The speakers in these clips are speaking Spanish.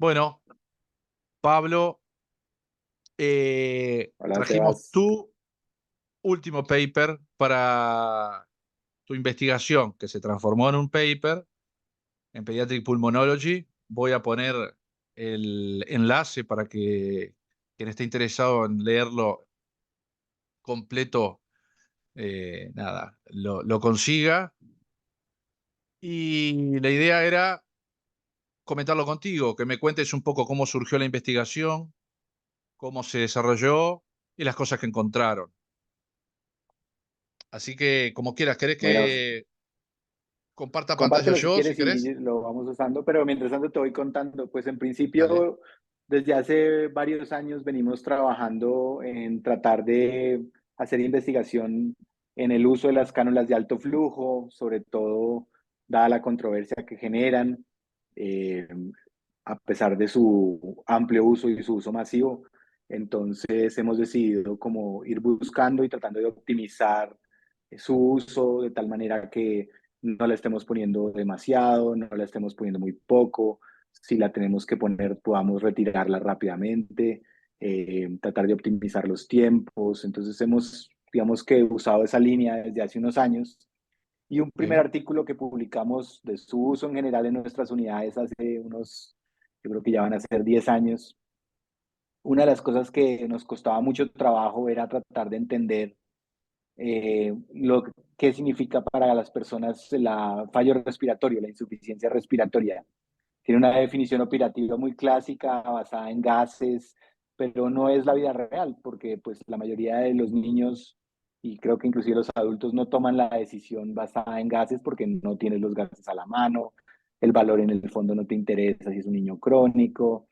Bueno, Pablo, Hola, trajimos Sebas. tu último paper para tu investigación, que se transformó en un paper en Pediatric Pulmonology. Voy a poner el enlace para que quien esté interesado en leerlo completo, nada, lo consiga. Y la idea era comentarlo contigo, que me cuentes un poco cómo surgió la investigación, cómo se desarrolló y las cosas que encontraron. Así que, como quieras, ¿querés Bueno, que comparta pantalla compártelo si yo, si quieres querés? y lo vamos usando, pero mientras tanto te voy contando. Pues en Dale. principio, desde hace varios años venimos trabajando en tratar de hacer investigación en el uso de las cánulas de alto flujo, sobre todo dada la controversia que generan, eh, a pesar de su amplio uso y su uso masivo. Entonces hemos decidido como ir buscando y tratando de optimizar su uso de tal manera que no la estemos poniendo demasiado, no la estemos poniendo muy poco. Si la tenemos que poner, podamos retirarla rápidamente, tratar de optimizar los tiempos. Entonces hemos, digamos que, usado esa línea desde hace unos años. Y un primer Sí. artículo que publicamos de su uso en general en nuestras unidades hace unos, yo creo que ya van a ser 10 años. Una de las cosas que nos costaba mucho trabajo era tratar de entender lo que significa para las personas la fallo respiratorio, la insuficiencia respiratoria. Tiene una definición operativa muy clásica basada en gases, pero no es la vida real, porque pues la mayoría de los niños y creo que inclusive los adultos no toman la decisión basada en gases porque no tienes los gases a la mano, el valor en el fondo no te interesa si es un niño crónico,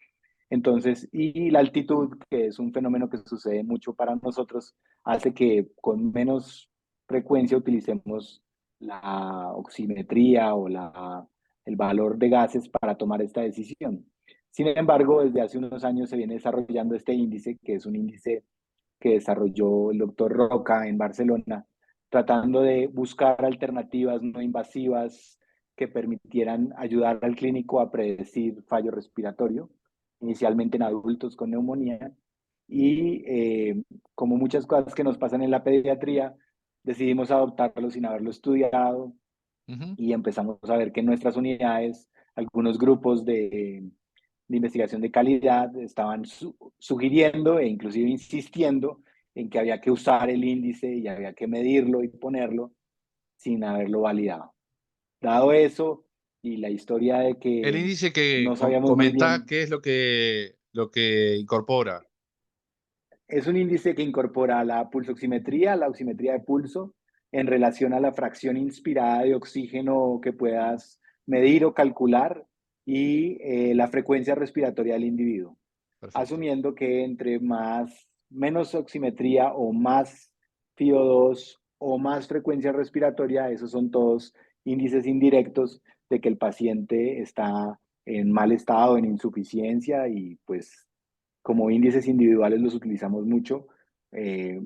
entonces, y la altitud, que es un fenómeno que sucede mucho para nosotros, hace que con menos frecuencia utilicemos la oximetría o el valor de gases para tomar esta decisión. Sin embargo, desde hace unos años se viene desarrollando este índice, que es un índice que desarrolló el doctor Roca en Barcelona, tratando de buscar alternativas no invasivas que permitieran ayudar al clínico a predecir fallo respiratorio, inicialmente en adultos con neumonía. Y como muchas cosas que nos pasan en la pediatría, decidimos adoptarlo sin haberlo estudiado Ujú. y empezamos a ver que en nuestras unidades algunos grupos de investigación de calidad estaban sugiriendo e inclusive insistiendo en que había que usar el índice y había que medirlo y ponerlo sin haberlo validado. Dado eso y la historia de El que índice que no sabíamos muy comentá, bien, ¿qué es lo que incorpora? es un índice que incorpora la pulsoximetría, la oximetría de pulso, en relación a la fracción inspirada de oxígeno que puedas medir o calcular y la frecuencia respiratoria del individuo, Perfecto. asumiendo que entre menos oximetría o más FIO2 o más frecuencia respiratoria, esos son todos índices indirectos de que el paciente está en mal estado, en insuficiencia y pues como índices individuales los utilizamos mucho eh,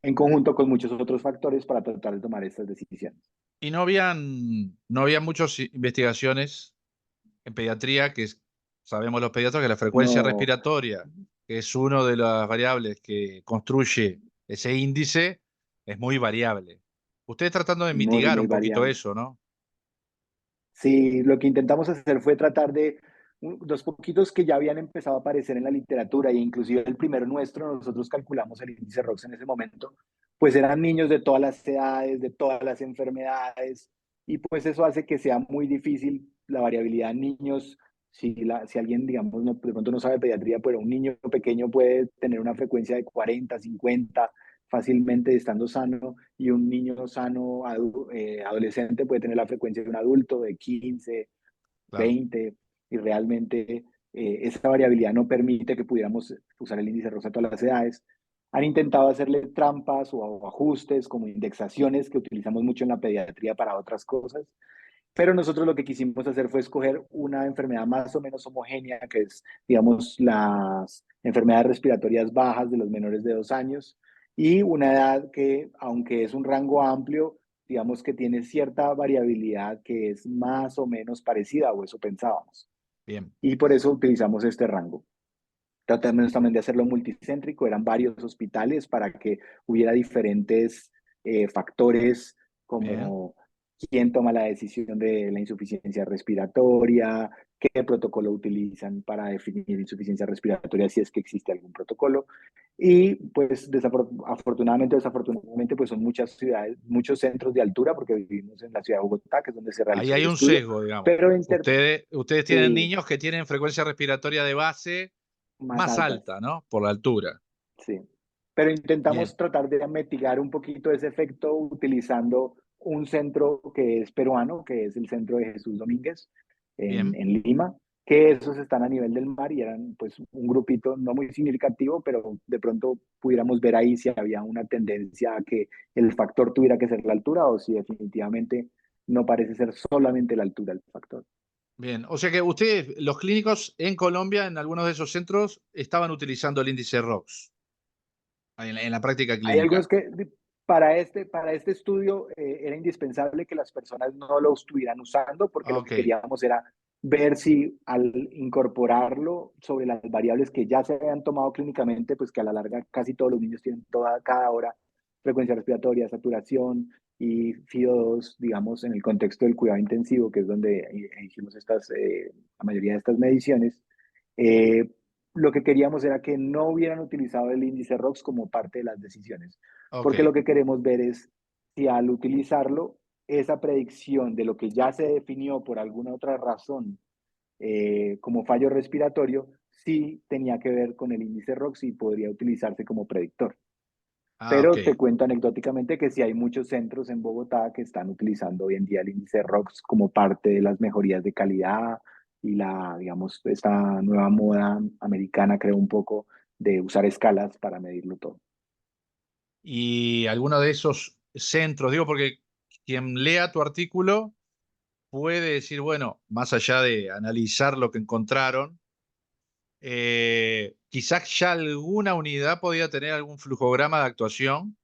en conjunto con muchos otros factores para tratar de tomar estas decisiones. Y no había muchas investigaciones en pediatría, sabemos los pediatras que la frecuencia No, respiratoria, que es una de las variables que construye ese índice, es muy variable. Ustedes tratando de muy, mitigar muy un poquito variable. eso, ¿no? Sí, lo que intentamos hacer fue tratar de los poquitos que ya habían empezado a aparecer en la literatura, e inclusive el primero nuestro, nosotros calculamos el índice ROX en ese momento, pues eran niños de todas las edades, de todas las enfermedades, y pues eso hace que sea muy difícil la variabilidad en niños. Si alguien, digamos, no, de pronto no sabe pediatría, pero un niño pequeño puede tener una frecuencia de 40, 50 fácilmente estando sano, y un niño sano adolescente puede tener la frecuencia de un adulto de 15, Claro. 20, y realmente esa variabilidad no permite que pudiéramos usar el índice ROSA a todas las edades. Han intentado hacerle trampas o ajustes como indexaciones que utilizamos mucho en la pediatría para otras cosas, pero nosotros lo que quisimos hacer fue escoger una enfermedad más o menos homogénea, que es, digamos, las enfermedades respiratorias bajas de los menores de 2 años, y una edad que, aunque es un rango amplio, digamos que tiene cierta variabilidad que es más o menos parecida, o eso pensábamos. Bien, y por eso utilizamos este rango. Tratamos también de hacerlo multicéntrico, eran varios hospitales para que hubiera diferentes factores bien, como quién toma la decisión de la insuficiencia respiratoria, qué protocolo utilizan para definir insuficiencia respiratoria, si es que existe algún protocolo. Y pues afortunadamente o desafortunadamente pues son muchas ciudades, muchos centros de altura, porque vivimos en la ciudad de Bogotá, que es donde se ahí realizó el hay un estudio, sesgo, digamos. pero Ustedes tienen sí, niños que tienen frecuencia respiratoria de base más más altas. alta, ¿no? Por la altura. Sí, pero Bien, intentamos tratar de mitigar un poquito ese efecto utilizando un centro que es peruano, que es el Centro de Jesús Domínguez bien, en Lima, que esos están a nivel del mar y eran pues un grupito no muy significativo, pero de pronto pudiéramos ver ahí si había una tendencia a que el factor tuviera que ser la altura o si definitivamente no parece ser solamente la altura el factor. bien. O sea que ustedes, los clínicos en Colombia, en algunos de esos centros, estaban utilizando el índice ROX en la práctica Hay algunos clínica. que para este estudio era indispensable que las personas no lo estuvieran usando porque lo que Ok, queríamos era ver si al incorporarlo sobre las variables que ya se habían tomado clínicamente, pues que a la larga casi todos los niños tienen cada hora frecuencia respiratoria, saturación y FIO2, digamos, en el contexto del cuidado intensivo, que es donde hicimos la mayoría de estas mediciones. Eh, lo que queríamos era que no hubieran utilizado el índice ROX como parte de las decisiones, ok. porque lo que queremos ver es si al utilizarlo, esa predicción de lo que ya se definió por alguna otra razón como fallo respiratorio, sí tenía que ver con el índice ROX y podría utilizarse como predictor. Ah, ok. Pero te cuento anecdóticamente que sí hay muchos centros en Bogotá que están utilizando hoy en día el índice ROX como parte de las mejorías de calidad y digamos, esta nueva moda americana creo un poco de usar escalas para medirlo todo. Y alguno de esos centros, digo, porque quien lea tu artículo puede decir, bueno, más allá de analizar lo que encontraron, quizás ya alguna unidad podía tener algún flujograma de actuación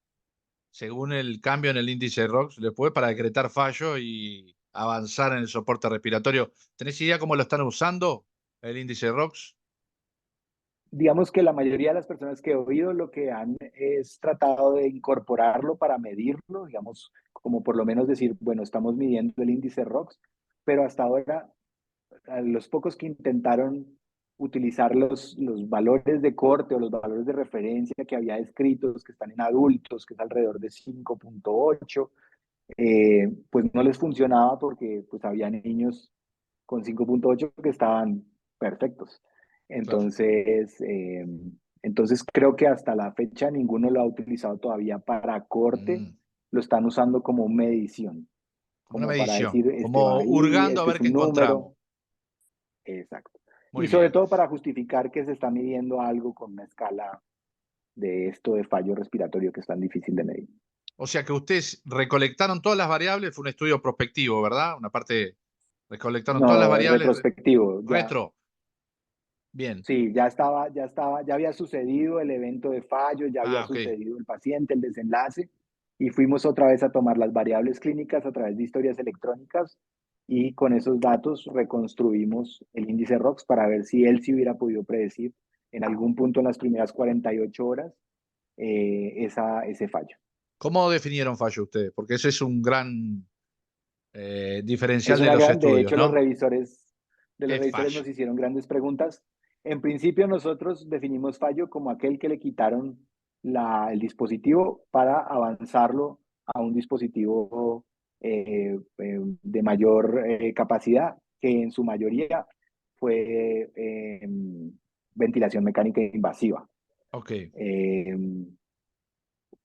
según el cambio en el índice ROX después para decretar fallo y avanzar en el soporte respiratorio. ¿Tenés idea cómo lo están usando el índice ROX? Digamos que la mayoría de las personas que he oído lo que han es tratado de incorporarlo para medirlo, digamos, como por lo menos decir, bueno, estamos midiendo el índice ROX, pero hasta ahora a los pocos que intentaron utilizar los valores de corte o los valores de referencia que había escritos, que están en adultos, que es alrededor de 5.8, pues no les funcionaba porque pues había niños con 5.8 que estaban perfectos. Claro. Entonces, entonces creo que hasta la fecha ninguno lo ha utilizado todavía para corte, Mm, lo están usando como medición, como una como para medición, decir, este va como ahí, hurgando a este ver es qué un encontramos. número, exacto. Muy Y sobre bien. todo para justificar que se está midiendo algo con una escala de esto de fallo respiratorio que es tan difícil de medir. O sea que ustedes recolectaron todas las variables, fue un estudio prospectivo, ¿verdad? Una parte, recolectaron todas las No, variables retrospectivo, ya, retro. Bien. sí, ya había sucedido el evento de fallo, ya había Ah, ok. sucedido el paciente, el desenlace, y fuimos otra vez a tomar las variables clínicas a través de historias electrónicas y con esos datos reconstruimos el índice ROX para ver si él sí hubiera podido predecir en algún punto en las primeras 48 horas ese fallo. ¿Cómo definieron fallo ustedes? Porque ese es un gran diferencial Es de una los gran, de estudios, hecho, ¿no? de ¿Qué los es revisores fallo? nos hicieron grandes preguntas. En principio, nosotros definimos fallo como aquel que le quitaron el dispositivo para avanzarlo a un dispositivo de mayor capacidad, que en su mayoría fue ventilación mecánica invasiva. Ok. Eh,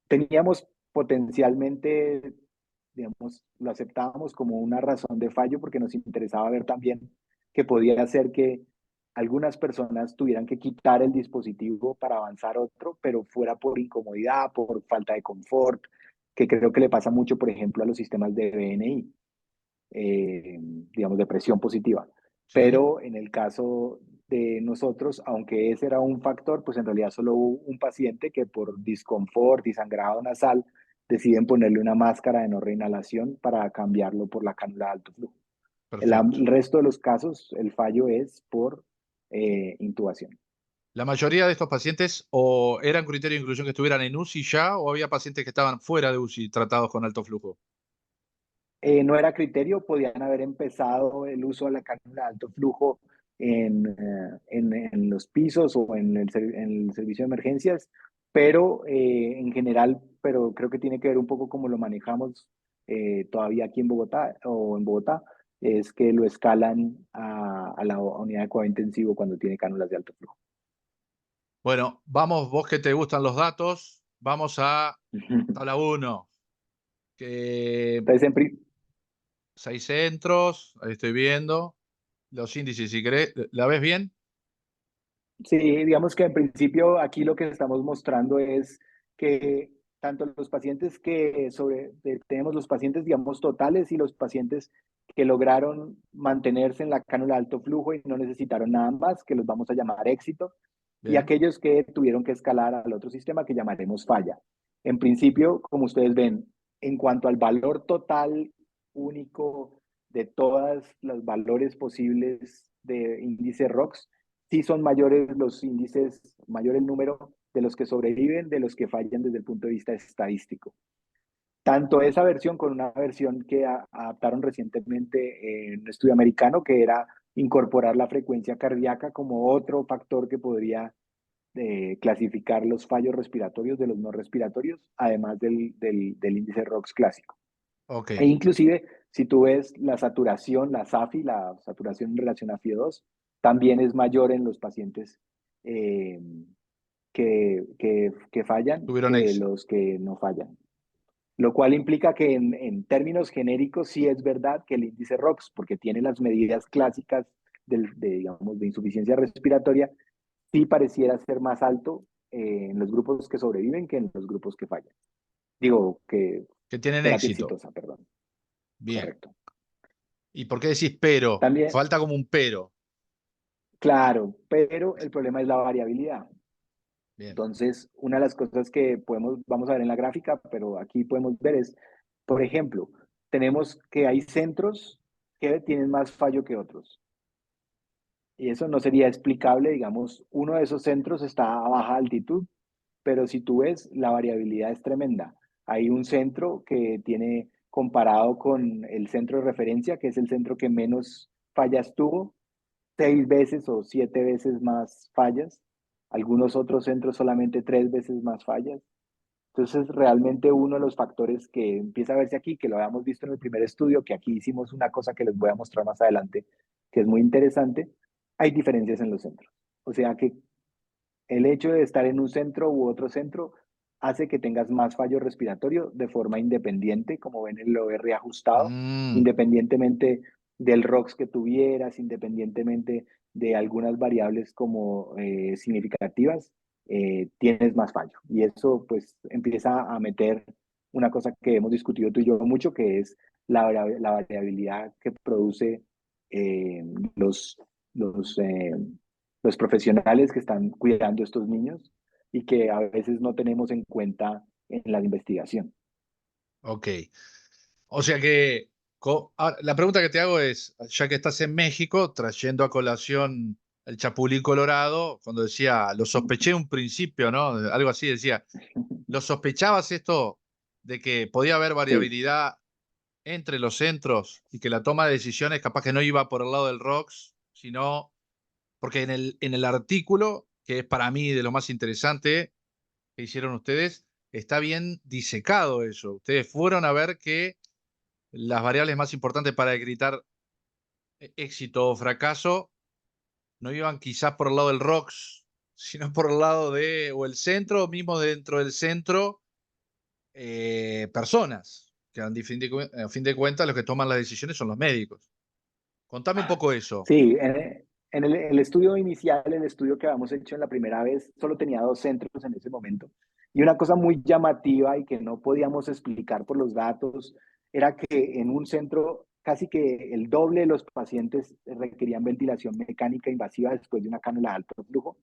teníamos potencialmente, digamos, lo aceptábamos como una razón de fallo porque nos interesaba ver también que podía ser que algunas personas tuvieran que quitar el dispositivo para avanzar otro, pero fuera por incomodidad, por falta de confort, que creo que le pasa mucho, por ejemplo, a los sistemas de BNI, digamos, de presión positiva. Sí. Pero en el caso de nosotros, aunque ese era un factor, pues en realidad solo hubo un paciente que por disconfort y sangrado nasal deciden ponerle una máscara de no reinhalación para cambiarlo por la cánula de alto flujo. Perfecto. El resto de los casos, el fallo es por intubación. La mayoría de estos pacientes o eran criterio de inclusión que estuvieran en UCI ya o había pacientes que estaban fuera de UCI tratados con alto flujo. No era criterio, podían haber empezado el uso de la cánula de alto flujo en los pisos o en el servicio de emergencias, pero en general, pero creo que tiene que ver un poco cómo lo manejamos todavía aquí en Bogotá o en Bogotá, es que lo escalan a la unidad de cuidado intensivo cuando tiene cánulas de alto flujo. Bueno, vamos, vos que te gustan los datos, vamos a tabla uno que Entonces, 6 centros, ahí estoy viendo. Los índices, si querés, ¿la ves bien? sí, digamos que en principio aquí lo que estamos mostrando es que tanto los pacientes tenemos los pacientes, digamos, totales y los pacientes que lograron mantenerse en la cánula de alto flujo y no necesitaron nada más, que los vamos a llamar éxito, y Bien. aquellos que tuvieron que escalar al otro sistema que llamaremos falla. En principio, como ustedes ven, en cuanto al valor total único de todos los valores posibles de índice ROX, sí son mayores los índices, mayor el número de los que sobreviven de los que fallan desde el punto de vista estadístico. Tanto esa versión con una versión que adaptaron recientemente en un estudio americano, que era incorporar la frecuencia cardíaca como otro factor que podría clasificar los fallos respiratorios de los no respiratorios, además del índice ROX clásico. Ok. E inclusive, si tú ves la saturación, la SAFI, la saturación en relación a FIO2, también es mayor en los pacientes eh, que fallan Tuvieron que éxito. los que no fallan. Lo cual implica que en términos genéricos sí es verdad que el índice ROX, porque tiene las medidas clásicas digamos, de insuficiencia respiratoria, sí pareciera ser más alto en los grupos que sobreviven que en los grupos que fallan. Digo, que Que tienen terapia éxito. exitosa, perdón. Bien. Correcto. ¿Y por qué decís pero? También, Falta como un pero. claro, pero el problema es la variabilidad. Bien. Entonces, una de las cosas que vamos a ver en la gráfica, pero aquí podemos ver es, por ejemplo, tenemos que hay centros que tienen más fallo que otros. Y eso no sería explicable, digamos, uno de esos centros está a baja altitud, pero si tú ves, la variabilidad es tremenda. Hay un centro que tiene, comparado con el centro de referencia, que es el centro que menos fallas tuvo, 6 veces o 7 veces más fallas. Algunos otros centros solamente 3 veces más fallas. Entonces, realmente uno de los factores que empieza a verse aquí, que lo habíamos visto en el primer estudio, que aquí hicimos una cosa que les voy a mostrar más adelante, que es muy interesante, hay diferencias en los centros. O sea que el hecho de estar en un centro u otro centro hace que tengas más fallo respiratorio de forma independiente, como ven el OR ajustado, Mm, independientemente del ROX que tuvieras, independientemente de algunas variables como significativas, tienes más fallo. Y eso pues empieza a meter una cosa que hemos discutido tú y yo mucho, que es la variabilidad que produce eh, los, los, eh, los profesionales que están cuidando a estos niños y que a veces no tenemos en cuenta en la investigación. ok. O sea que la pregunta que te hago es, ya que estás en México, trayendo a colación el Chapulín Colorado, cuando decía, lo sospeché en un principio, ¿no? Algo así decía, ¿lo sospechabas esto de que podía haber Sí, variabilidad entre los centros y que la toma de decisiones capaz que no iba por el lado del ROX, sino porque en el artículo, que es para mí de lo más interesante que hicieron ustedes, está bien disecado eso. Ustedes fueron a ver que las variables más importantes para gritar éxito o fracaso no iban quizás por el lado del ROX, sino por el lado de, o el centro, o mismo dentro del centro, personas, que a fin de cuentas los que toman las decisiones son los médicos. Contame un poco eso. sí, en el estudio inicial, el estudio que habíamos hecho en la primera vez, solo tenía 2 centros en ese momento. Y una cosa muy llamativa y que no podíamos explicar por los datos era que en un centro casi que el doble de los pacientes requerían ventilación mecánica invasiva después de una cánula de alto flujo.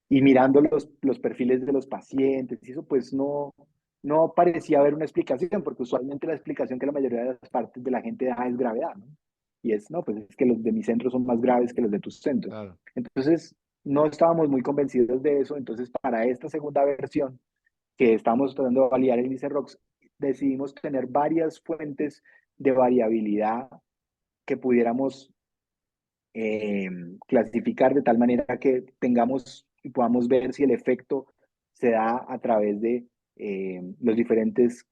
Y mirando los perfiles de los pacientes, y eso pues no parecía haber una explicación, porque usualmente la explicación que la mayoría de las partes de la gente da es gravedad, ¿no? y es, no, pues es que los de mi centro son más graves que los de tu centro. claro. Entonces, no estábamos muy convencidos de eso, entonces para esta segunda versión, que estamos tratando de validar el índice ROX, decidimos tener varias fuentes de variabilidad que pudiéramos eh, clasificar de tal manera que tengamos y podamos ver si el efecto se da a través de los diferentes,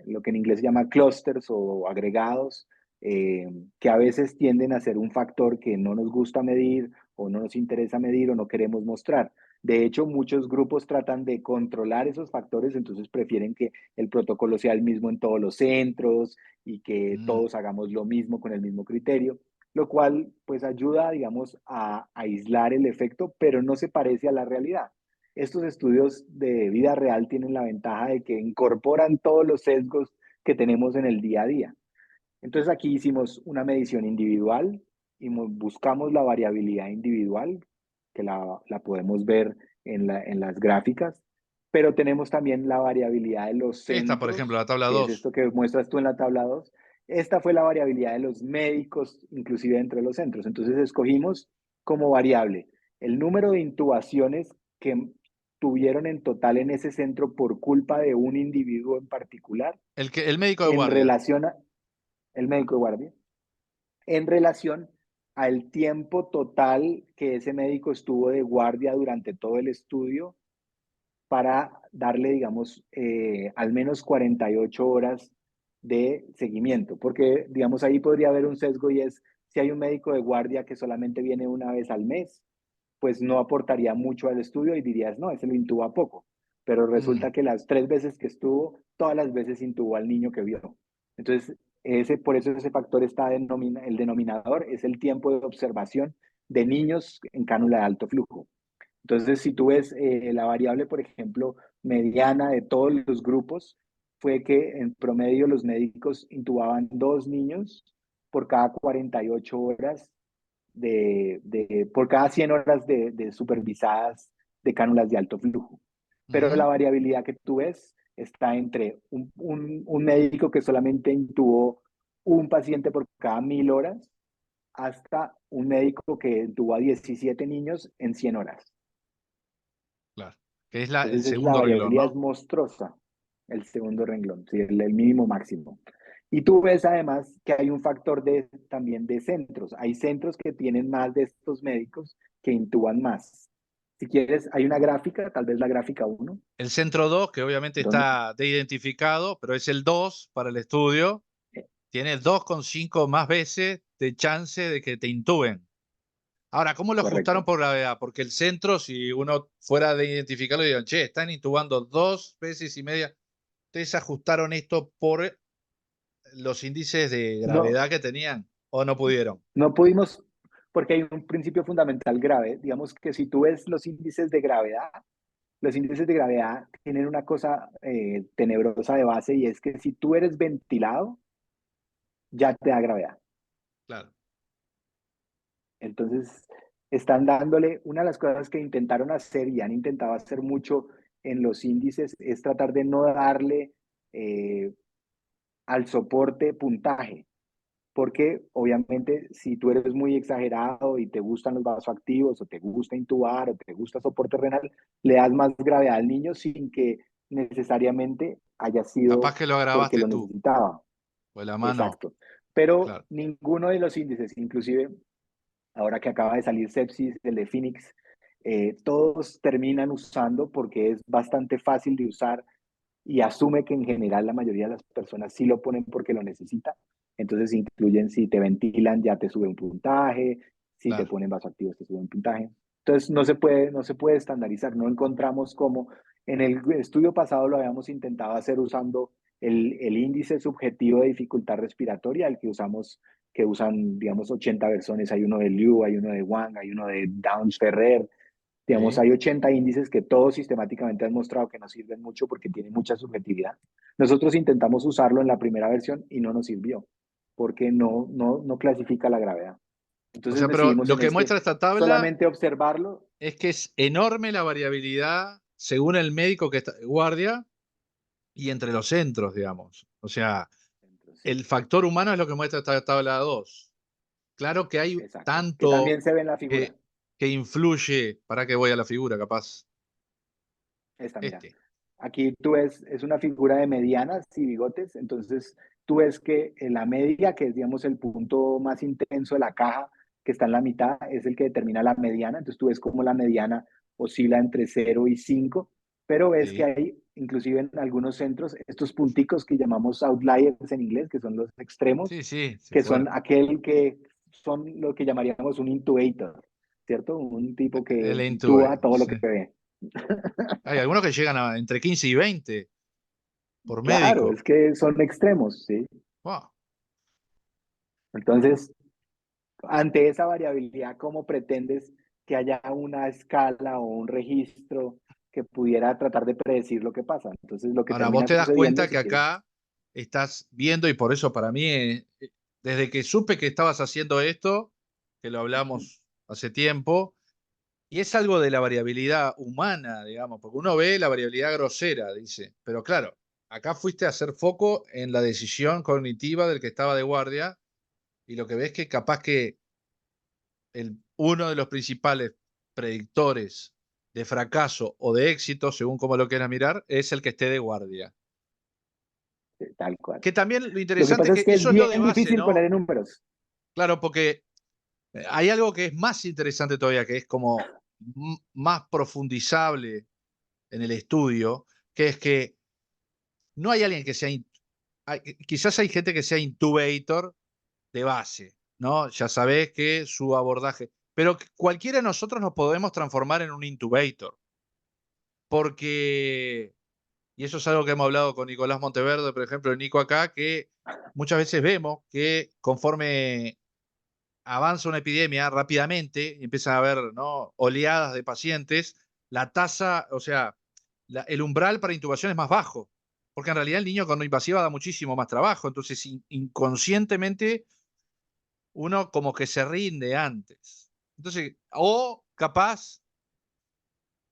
lo que en inglés se llama clusters o agregados, que a veces tienden a ser un factor que no nos gusta medir o no nos interesa medir o no queremos mostrar. De hecho, muchos grupos tratan de controlar esos factores, entonces prefieren que el protocolo sea el mismo en todos los centros y que Mm. todos hagamos lo mismo con el mismo criterio, lo cual pues ayuda, digamos, a aislar el efecto, pero no se parece a la realidad. Estos estudios de vida real tienen la ventaja de que incorporan todos los sesgos que tenemos en el día a día. Entonces aquí hicimos una medición individual y buscamos la variabilidad individual, que la podemos ver en las gráficas, pero tenemos también la variabilidad de los Esta, por ejemplo, centros, la tabla que es 2. esto que muestras tú en la tabla 2. Esta fue la variabilidad de los médicos, inclusive entre los centros. Entonces escogimos como variable el número de intubaciones que tuvieron en total en ese centro por culpa de un individuo en particular El médico de en guardia. relación a el médico de guardia, en relación al tiempo total que ese médico estuvo de guardia durante todo el estudio para darle, digamos, al menos 48 horas de seguimiento, porque, digamos, ahí podría haber un sesgo y es, si hay un médico de guardia que solamente viene una vez al mes, pues no aportaría mucho al estudio y dirías, no, ese lo intuba poco, pero Mm. resulta que las 3 veces que estuvo, todas las veces intubó al niño que vio. Entonces, por eso ese factor está el denominador, es el tiempo de observación de niños en cánula de alto flujo. Entonces, si tú ves la variable, por ejemplo, mediana de todos los grupos, fue que en promedio los médicos intubaban 2 niños por cada 48 horas por cada 100 horas de supervisadas de cánulas de alto flujo. Pero la Ujú. variabilidad que tú ves está entre un médico que solamente intubó un paciente por cada 1.000 horas hasta un médico que intubó a 17 niños en 100 horas. Claro. Que es el Entonces la segundo renglón, variabilidad es ¿no? monstruosa, el segundo renglón, sí, el mínimo máximo. Y tú ves además que hay un factor también de centros. Hay centros que tienen más de estos médicos que intuban más. Si quieres, hay una gráfica, tal vez la gráfica uno, El centro 2, que obviamente donde está de identificado, pero es el 2 para el estudio, eh, tiene 2,5 más veces de chance de que te intuben. Ahora, ¿cómo lo ajustaron correcto. por gravedad? Porque el centro, si uno fuera de identificarlo, dirían, che, están intubando 2 veces y media. ¿Ustedes ajustaron esto por los índices de No, gravedad que tenían o no pudieron? no pudimos, porque hay un principio fundamental grave. Digamos que si tú ves los índices de gravedad tienen una cosa tenebrosa de base y es que si tú eres ventilado, ya te da gravedad. Claro. Entonces, están dándole, una de las cosas que intentaron hacer y han intentado hacer mucho en los índices es tratar de no darle eh, al soporte puntaje, porque obviamente si tú eres muy exagerado y te gustan los vasoactivos o te gusta intubar o te gusta soporte renal, le das más gravedad al niño sin que necesariamente haya Capaz sido que lo porque agravaste lo tú, necesitaba. pues la mano, Exacto. Pero claro. ninguno de los índices, inclusive ahora que acaba de salir Sepsis, el de Phoenix, todos terminan usando porque es bastante fácil de usar y asume que en general la mayoría de las personas sí lo ponen porque lo necesitan. Entonces incluyen si te ventilan ya te sube un puntaje, si te Claro. ponen vasoactivos te sube un puntaje. Entonces no se puede estandarizar, no encontramos cómo. En el estudio pasado lo habíamos intentado hacer usando el índice subjetivo de dificultad respiratoria, el que usan, digamos, 80 versiones. Hay uno de Liu, hay uno de Wang, hay uno de Downs-Ferrer. Digamos, Sí. hay 80 índices que todos sistemáticamente han mostrado que no sirven mucho porque tienen mucha subjetividad. Nosotros intentamos usarlo en la primera versión y no nos sirvió porque no clasifica la gravedad. O Entonces sea, pero decidimos lo en que muestra este esta tabla solamente observarlo. es que es enorme la variabilidad según el médico que está de guardia y entre los centros, digamos. O sea, el Sí, factor humano es lo que muestra esta tabla 2. Claro que hay exacto, que tanto también se ve en la figura. que influye, para que voy a la figura, capaz. Esta, mira. Este. Aquí tú ves, es una figura de medianas y bigotes, entonces tú ves que en la media, que es, digamos, el punto más intenso de la caja, que está en la mitad, es el que determina la mediana, entonces tú ves como la mediana oscila entre 0 y 5, pero ves que Sí, hay, inclusive en algunos centros, estos punticos que llamamos outliers en inglés, que son los extremos, sí, sí, se que son fueron. aquel que son lo que llamaríamos un intubator, ¿cierto? Un tipo que El intuba Intuve, todo lo que sí. ve. Hay algunos que llegan a entre 15 y 20 por Claro, médico. es que son extremos, ¿sí? Wow. Entonces, ante esa variabilidad, ¿cómo pretendes que haya una escala o un registro que pudiera tratar de predecir lo que pasa? Entonces, lo que Ahora, vos termina te das sucediendo, cuenta si que quieres, acá estás viendo, y por eso para mí, desde que supe que estabas haciendo esto, que lo hablamos hace tiempo, y es algo de la variabilidad humana, digamos, porque uno ve la variabilidad grosera, dice, pero claro, acá fuiste a hacer foco en la decisión cognitiva del que estaba de guardia, y lo que ves que capaz que uno de los principales predictores de fracaso o de éxito, según como lo quieras mirar, es el que esté de guardia. tal cual. Que también lo Lo que interesante es pasa es que que es eso es lo de bien base, difícil poner ¿no? en números. Claro, porque hay algo que es más interesante todavía, que es como más profundizable en el estudio, que es que no hay alguien que sea, quizás hay gente que sea intubator de base, ¿no? Ya sabés que su abordaje, pero cualquiera de nosotros nos podemos transformar en un intubator, porque, y eso es algo que hemos hablado con Nicolás Monteverde, por ejemplo, Nico acá, que muchas veces vemos que conforme avanza una epidemia rápidamente y empiezan a haber, ¿no?, oleadas de pacientes, la tasa, o sea, el umbral para intubación es más bajo, porque en realidad el niño con no invasiva da muchísimo más trabajo, entonces inconscientemente uno como que se rinde antes. Entonces, o capaz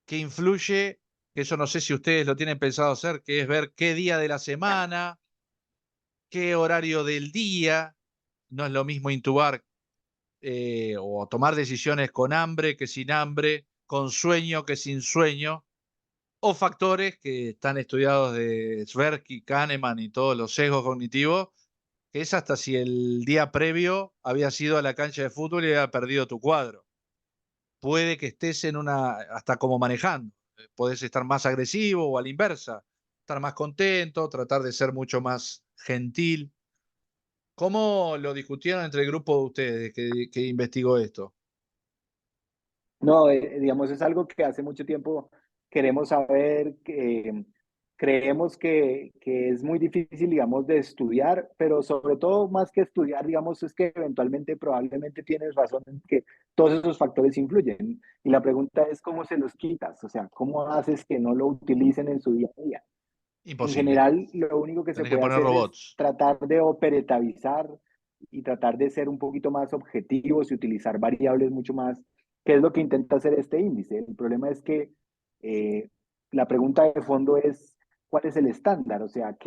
que influye, que eso no sé si ustedes lo tienen pensado hacer, que es ver qué día de la semana, qué horario del día, no es lo mismo intubar o tomar decisiones con hambre que sin hambre, con sueño que sin sueño, o factores que están estudiados de Tversky, Kahneman y todos los sesgos cognitivos, que es hasta si el día previo habías ido a la cancha de fútbol y había perdido tu cuadro. Puede que estés en una, hasta como manejando, podés estar más agresivo o a la inversa, estar más contento, tratar de ser mucho más gentil. ¿Cómo lo discutieron entre el grupo de ustedes que investigó esto? No, digamos, es algo que hace mucho tiempo queremos saber, que creemos que es muy difícil, digamos, de estudiar, pero sobre todo más que estudiar, digamos, es que eventualmente probablemente tienes razón en que todos esos factores influyen. Y la pregunta es cómo se los quitas, o sea, cómo haces que no lo utilicen en su día a día. En Imposible. general, lo único que se Tenés que puede poner hacer es robots. tratar de operetavizar y tratar de ser un poquito más objetivos y utilizar variables mucho más, que es lo que intenta hacer este índice. El problema es que eh, la pregunta de fondo es, ¿cuál es el estándar? O sea,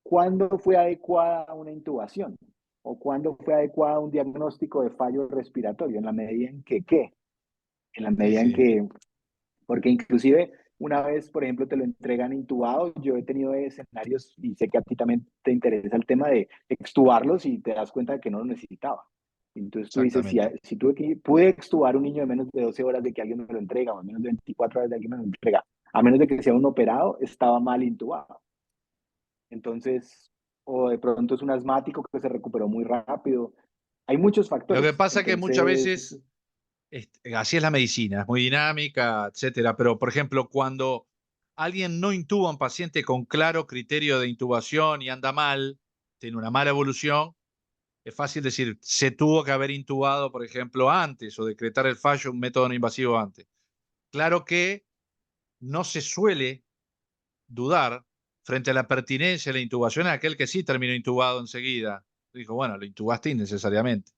¿cuándo fue adecuada una intubación? ¿O cuándo fue adecuada un diagnóstico de fallo respiratorio? En la medida en que, ¿qué? En la Sí, medida en sí. que porque inclusive una vez, por ejemplo, te lo entregan intubado, yo he tenido escenarios y sé que a ti también te interesa el tema de extubarlos y te das cuenta de que no lo necesitaba. Entonces tú dices, si, Exactamente. si pude extubar un niño de menos de 12 horas de que alguien me lo entrega, o menos de 24 horas de que alguien me lo entrega, a menos de que sea un operado, estaba mal intubado. Entonces, o de pronto es un asmático que se recuperó muy rápido. Hay muchos Lo que factores. pasa es que muchas Entonces, veces, así es la medicina, es muy dinámica, etcétera. Pero, por ejemplo, cuando alguien no intuba a un paciente con claro criterio de intubación y anda mal, tiene una mala evolución, es fácil decir, se tuvo que haber intubado, por ejemplo, antes o decretar el fallo un método no invasivo antes. Claro que no se suele dudar frente a la pertinencia de la intubación a aquel que sí terminó intubado enseguida. Dijo, bueno, lo intubaste innecesariamente.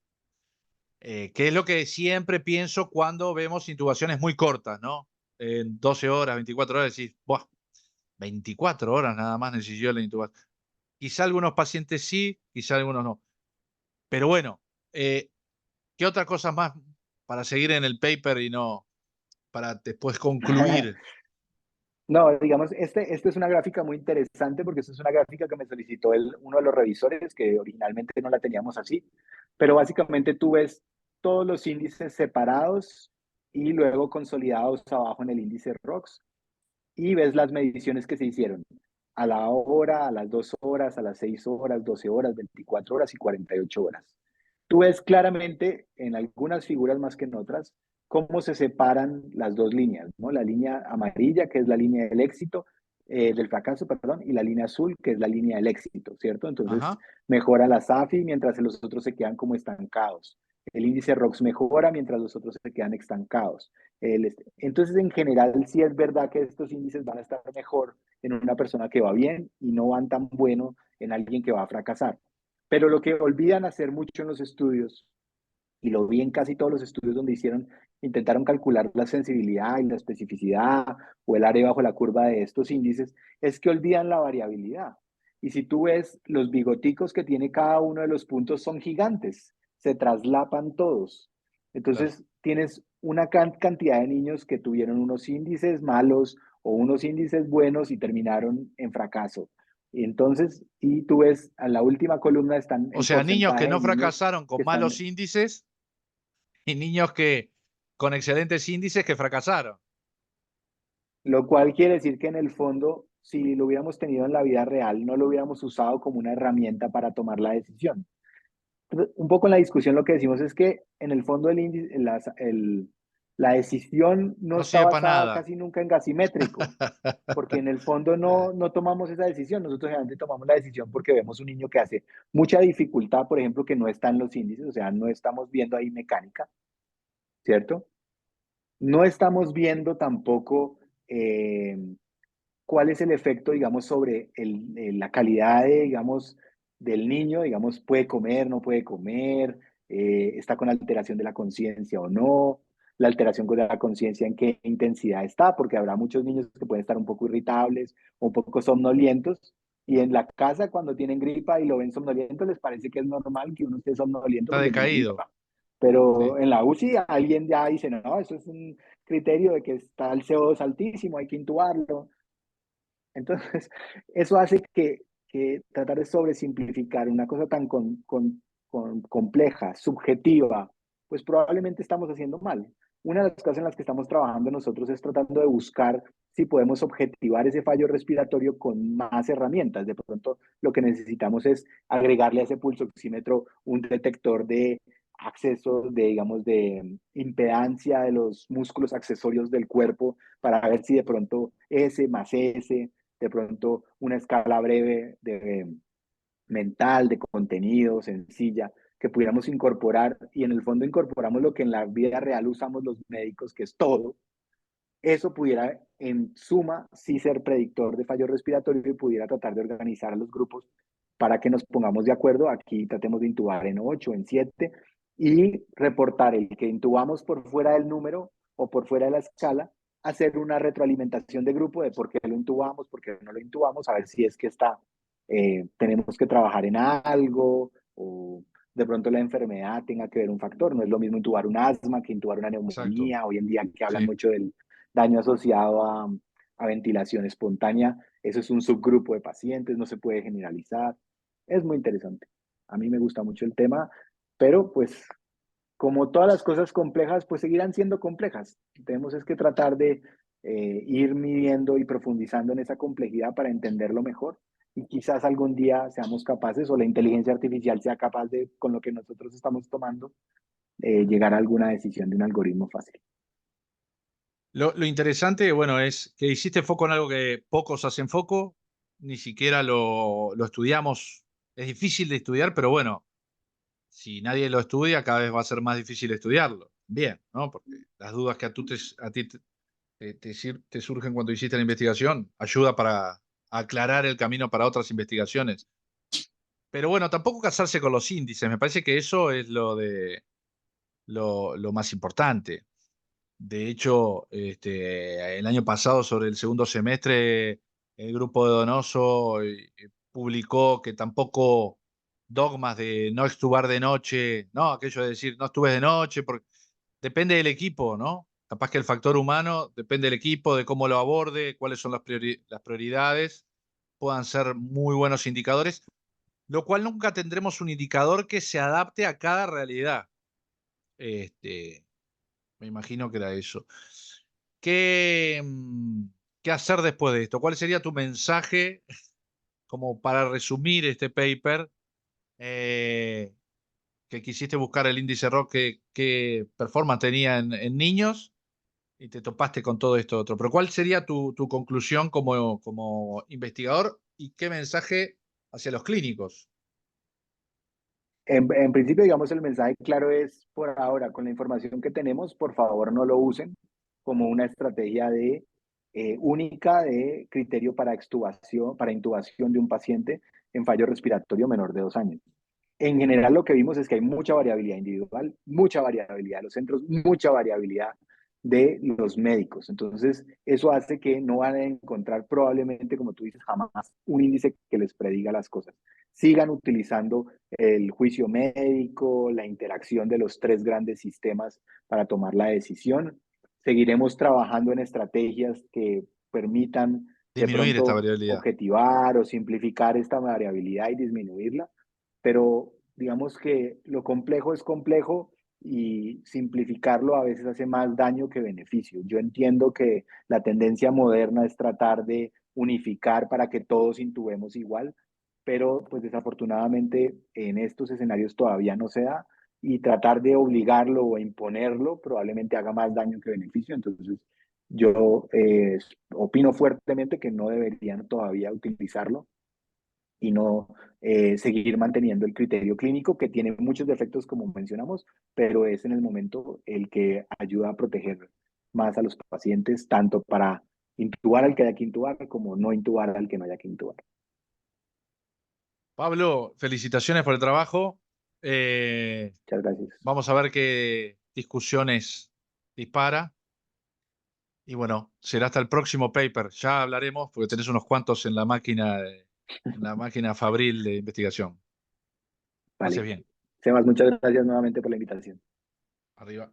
Que es lo que siempre pienso cuando vemos intubaciones muy cortas, ¿no? En 12 horas, 24 horas, decís, ¡buah! 24 horas nada más necesitó la intubación. Quizá algunos pacientes sí, quizá algunos no. Pero bueno, ¿qué otras cosas más para seguir en el paper y no para después concluir? No, digamos, este es una gráfica muy interesante porque esta es una gráfica que me solicitó uno de los revisores, que originalmente no la teníamos así, pero básicamente tú ves todos los índices separados y luego consolidados abajo en el índice ROX y ves las mediciones que se hicieron a la hora, a las 2 horas, a las 6 horas, 12 horas, 24 horas y 48 horas. Tú ves claramente en algunas figuras más que en otras cómo se separan las dos líneas, ¿no? La línea amarilla, que es la línea del éxito, del fracaso, perdón, y la línea azul, que es la línea del éxito, ¿cierto? Entonces Ajá. mejora la SAFI mientras los otros se quedan como estancados. El índice ROX mejora mientras los otros se quedan estancados. Entonces, en general, sí es verdad que estos índices van a estar mejor en una persona que va bien y no van tan bueno en alguien que va a fracasar. Pero lo que olvidan hacer mucho en los estudios, y lo vi en casi todos los estudios donde intentaron calcular la sensibilidad y la especificidad o el área bajo la curva de estos índices, es que olvidan la variabilidad. Y si tú ves, los bigoticos que tiene cada uno de los puntos son gigantes, se traslapan todos. Claro. Entonces, tienes una cantidad de niños que tuvieron unos índices malos o unos índices buenos y terminaron en fracaso. Y entonces, y tú ves, a la última columna están O el sea, niños que porcentaje no de niños fracasaron que con malos están. índices y niños que con excelentes índices que fracasaron. Lo cual quiere decir que en el fondo, si lo hubiéramos tenido en la vida real, no lo hubiéramos usado como una herramienta para tomar la decisión. Un poco en la discusión lo que decimos es que en el fondo la decisión no No está sirve para basada nada. casi nunca en gasimétrico, porque en el fondo no tomamos esa decisión. Nosotros generalmente tomamos la decisión porque vemos un niño que hace mucha dificultad, por ejemplo, que no está en los índices, o sea, no estamos viendo ahí mecánica, ¿cierto? No estamos viendo tampoco cuál es el efecto, digamos, sobre la calidad de, digamos, del niño, digamos, puede comer, no puede comer, está con alteración de la conciencia o no, la alteración de la conciencia en qué intensidad está, porque habrá muchos niños que pueden estar un poco irritables o un poco somnolientos, y en la casa cuando tienen gripa y lo ven somnoliento, les parece que es normal que uno esté somnoliento Está porque tiene decaído. gripa. Pero Sí. en la UCI alguien ya dice, no, eso es un criterio de que está el CO2 altísimo, hay que intubarlo. Entonces, eso hace que tratar de sobresimplificar una cosa tan compleja, subjetiva, pues probablemente estamos haciendo mal. Una de las cosas en las que estamos trabajando nosotros es tratando de buscar si podemos objetivar ese fallo respiratorio con más herramientas. De pronto, lo que necesitamos es agregarle a ese pulso oxímetro un detector de acceso, de, digamos, de impedancia de los músculos accesorios del cuerpo para ver si de pronto S más S, de pronto una escala breve de mental, de contenido, sencilla, que pudiéramos incorporar y en el fondo incorporamos lo que en la vida real usamos los médicos, que es todo. Eso pudiera, en suma, sí ser predictor de fallo respiratorio y pudiera tratar de organizar a los grupos para que nos pongamos de acuerdo. Aquí tratemos de intubar en 8, en 7 y reportar el que intubamos por fuera del número o por fuera de la escala, hacer una retroalimentación de grupo de por qué lo intubamos, por qué no lo intubamos, a ver si es que tenemos que trabajar en algo o de pronto la enfermedad tenga que ver un factor. No es lo mismo intubar un asma que intubar una Exacto. neumonía. Hoy en día que hablan Sí. mucho del daño asociado a ventilación espontánea, eso es un subgrupo de pacientes, no se puede generalizar. Es muy interesante. A mí me gusta mucho el tema, pero pues como todas las cosas complejas, pues seguirán siendo complejas. Tenemos es que tratar de ir midiendo y profundizando en esa complejidad para entenderlo mejor y quizás algún día seamos capaces o la inteligencia artificial sea capaz de, con lo que nosotros estamos tomando, llegar a alguna decisión de un algoritmo fácil. Lo interesante, bueno, es que hiciste foco en algo que pocos hacen foco, ni siquiera lo estudiamos. Es difícil de estudiar, pero bueno, si nadie lo estudia, cada vez va a ser más difícil estudiarlo. Bien, ¿no? Porque las dudas que a ti te surgen cuando hiciste la investigación ayuda para aclarar el camino para otras investigaciones. Pero bueno, tampoco casarse con los índices. Me parece que eso es lo más importante. De hecho, el año pasado, sobre el segundo semestre, el grupo de Donoso publicó que tampoco dogmas de no extubar de noche, no, aquello de decir no estuves de noche, porque depende del equipo, ¿no? Capaz que el factor humano depende del equipo, de cómo lo aborde, cuáles son las prioridades, puedan ser muy buenos indicadores, lo cual nunca tendremos un indicador que se adapte a cada realidad. Este, Me imagino que era eso. ¿Qué, qué hacer después de esto? ¿Cuál sería tu mensaje como para resumir este paper? Eh, que quisiste buscar el índice ROC, qué performance tenía en niños y te topaste con todo esto otro. Pero ¿cuál sería tu conclusión como investigador y qué mensaje hacia los clínicos? En principio, digamos, el mensaje claro es, por ahora, con la información que tenemos, por favor no lo usen como una estrategia única de criterio para extubación, para intubación de un paciente en fallo respiratorio menor de 2 años. En general, lo que vimos es que hay mucha variabilidad individual, mucha variabilidad de los centros, mucha variabilidad de los médicos. Entonces, eso hace que no van a encontrar probablemente, como tú dices, jamás un índice que les prediga las cosas. Sigan utilizando el juicio médico, la interacción de los tres grandes sistemas para tomar la decisión. Seguiremos trabajando en estrategias que permitan de Disminuir esta pronto variabilidad. objetivar o simplificar esta variabilidad y disminuirla, pero digamos que lo complejo es complejo y simplificarlo a veces hace más daño que beneficio. Yo entiendo que la tendencia moderna es tratar de unificar para que todos intubemos igual, pero pues desafortunadamente en estos escenarios todavía no se da y tratar de obligarlo o imponerlo probablemente haga más daño que beneficio. Entonces, yo opino fuertemente que no deberían todavía utilizarlo y no seguir manteniendo el criterio clínico que tiene muchos defectos como mencionamos, pero es en el momento el que ayuda a proteger más a los pacientes, tanto para intubar al que haya que intubar como no intubar al que no haya que intubar. Pablo, felicitaciones por el trabajo. Muchas gracias. Vamos a ver qué discusiones dispara. Y bueno, será hasta el próximo paper. Ya hablaremos porque tenés unos cuantos en la máquina Fabril de investigación. Pases Vale. bien. Sebas, muchas gracias nuevamente por la invitación. Arriba.